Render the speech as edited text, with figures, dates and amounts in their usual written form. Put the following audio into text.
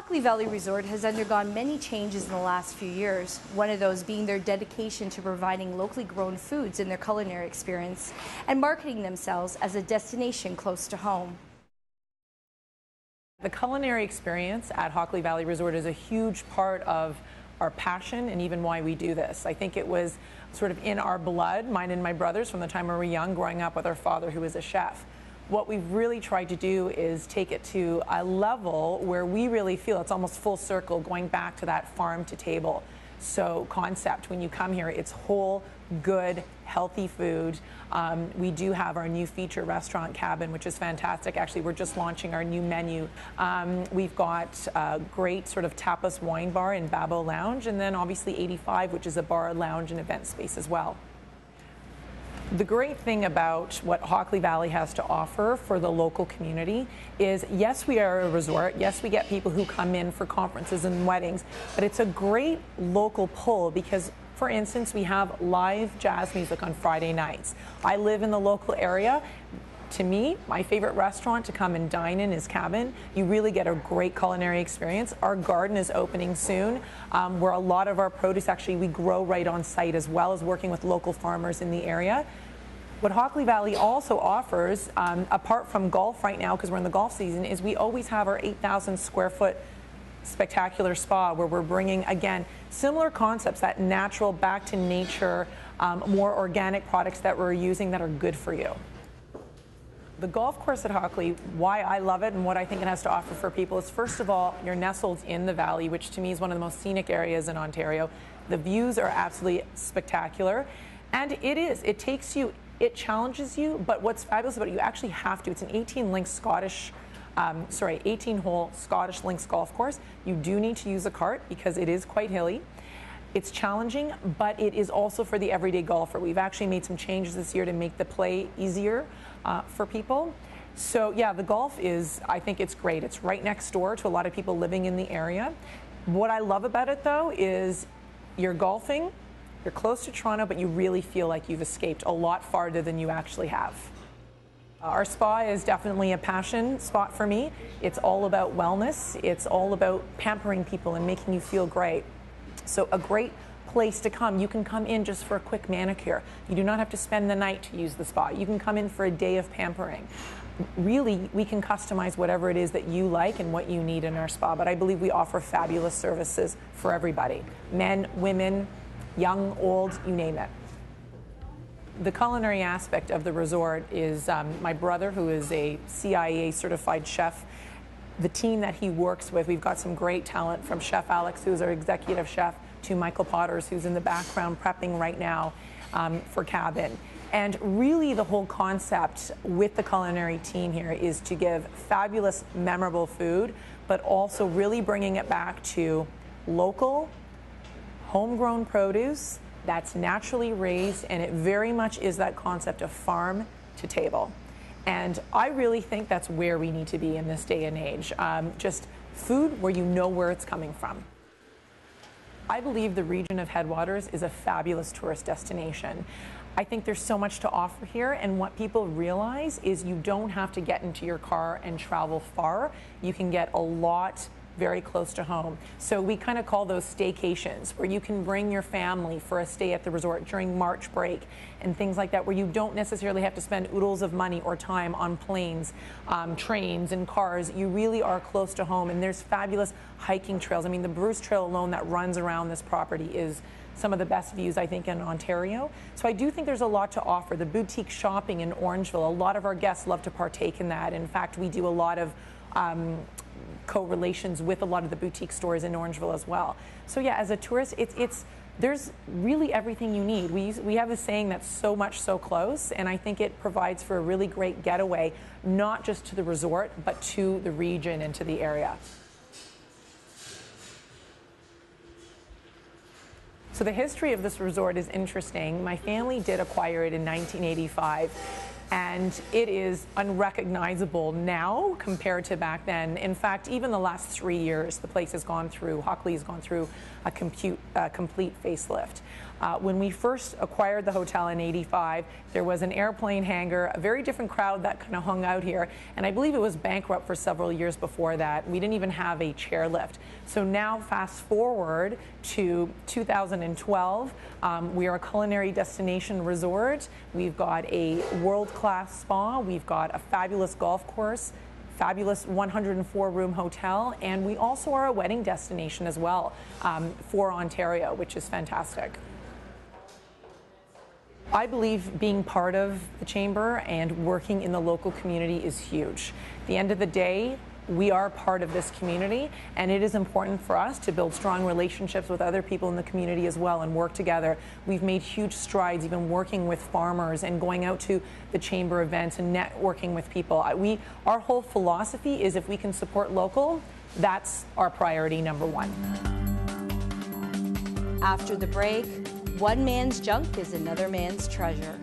Hockley Valley Resort has undergone many changes in the last few years, one of those being their dedication to providing locally grown foods in their culinary experience and marketing themselves as a destination close to home. The culinary experience at Hockley Valley Resort is a huge part of our passion and even why we do this. I think it was sort of in our blood, mine and my brothers, from the time we were young, growing up with our father who was a chef. What we've really tried to do is take it to a level where we really feel it's almost full circle, going back to that farm to table concept. When you come here, it's whole, good, healthy food. We do have our new feature restaurant cabin, which is fantastic. Actually, we're just launching our new menu. We've got a great sort of tapas wine bar in Babbo Lounge, and then obviously 85, which is a bar, lounge, and event space as well. The great thing about what Hockley Valley has to offer for the local community is, yes, we are a resort. Yes, we get people who come in for conferences and weddings, but it's a great local pull because, for instance, we have live jazz music on Friday nights. I live in the local area. To me, my favorite restaurant to come and dine in is Cabin. You really get a great culinary experience. Our garden is opening soon, where a lot of our produce actually we grow right on site, as well as working with local farmers in the area. What Hockley Valley also offers, apart from golf right now, because we're in the golf season, is we always have our 8,000 square foot spectacular spa where we're bringing, again, similar concepts, that natural, back to nature, more organic products that we're using that are good for you. The golf course at Hockley, why I love it and what I think it has to offer for people is, first of all, you're nestled in the valley, which to me is one of the most scenic areas in Ontario. The views are absolutely spectacular, and it takes you, it challenges you, but what's fabulous about it, you actually have to. It's an 18-hole Scottish links golf course. You do need to use a cart because it is quite hilly. It's challenging, but it is also for the everyday golfer. We've actually made some changes this year to make the play easier for people. So yeah, the golf is, I think it's great. It's right next door to a lot of people living in the area. What I love about it though is you're golfing, you're close to Toronto, but you really feel like you've escaped a lot farther than you actually have. Our spa is definitely a passion spot for me. It's all about wellness. It's all about pampering people and making you feel great. So a great place to come. You can come in just for a quick manicure. You do not have to spend the night to use the spa. You can come in for a day of pampering. Really, we can customize whatever it is that you like and what you need in our spa, but I believe we offer fabulous services for everybody. Men, women, young, old, you name it. The culinary aspect of the resort is my brother, who is a CIA certified chef. The team that he works with, we've got some great talent, from Chef Alex, who's our executive chef, to Michael Potters, who's in the background prepping right now for Cabin. And really the whole concept with the culinary team here is to give fabulous, memorable food, but also really bringing it back to local, homegrown produce that's naturally raised, and it very much is that concept of farm to table. And I really think that's where we need to be in this day and age. Just food where you know where it's coming from. I believe the region of Headwaters is a fabulous tourist destination. I think there's so much to offer here, and what people realize is you don't have to get into your car and travel far. You can get a lot very close to home. So we kind of call those staycations, where you can bring your family for a stay at the resort during March break and things like that, where you don't necessarily have to spend oodles of money or time on planes, trains and cars. You really are close to home, and there's fabulous hiking trails. I mean, the Bruce Trail alone that runs around this property is some of the best views, I think, in Ontario. So I do think there's a lot to offer. The boutique shopping in Orangeville, a lot of our guests love to partake in that. In fact, we do a lot of co-relations with a lot of the boutique stores in Orangeville as well. So yeah, as a tourist, there's really everything you need. We have a saying that's so much so close, and I think it provides for a really great getaway, not just to the resort, but to the region and to the area. So the history of this resort is interesting. My family did acquire it in 1985. And it is unrecognizable now compared to back then. In fact, even the last 3 years, the place has gone through, Hockley has gone through a complete facelift. When we first acquired the hotel in '85, there was an airplane hangar, a very different crowd that kind of hung out here, and I believe it was bankrupt for several years before that. We didn't even have a chairlift. So now fast forward to 2012, we are a culinary destination resort. We've got a world-class spa, we've got a fabulous golf course, fabulous 104-room hotel, and we also are a wedding destination as well for Ontario, which is fantastic. I believe being part of the Chamber and working in the local community is huge. At the end of the day, we are part of this community, and it is important for us to build strong relationships with other people in the community as well and work together. We've made huge strides even working with farmers and going out to the Chamber events and networking with people. Our whole philosophy is if we can support local, that's our priority number one. After the break, one man's junk is another man's treasure.